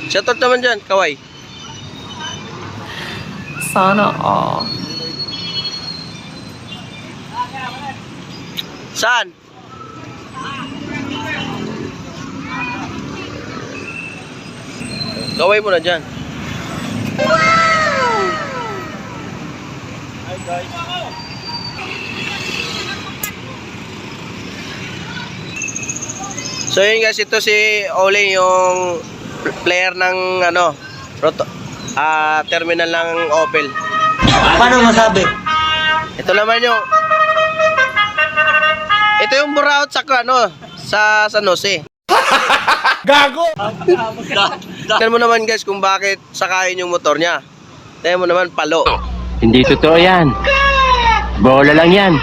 Shoutout naman dyan, Kaway. Sana all. Saan? Kaway mo na dyan. Hi guys. So yun guys, ito si Ole, yung player ng terminal ng Opel. Paano masabi? Ito naman yung buraot sa sa San Jose. Gago! Tignan mo naman guys kung bakit sakayin yung motor niya. Tignan mo naman, palo. Hindi totoo yan. Bola lang yan.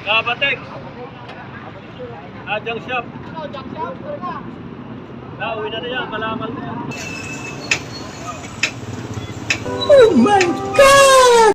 Kabatek. Junk shop. Uwi na yan, malaman mo. Oh my God!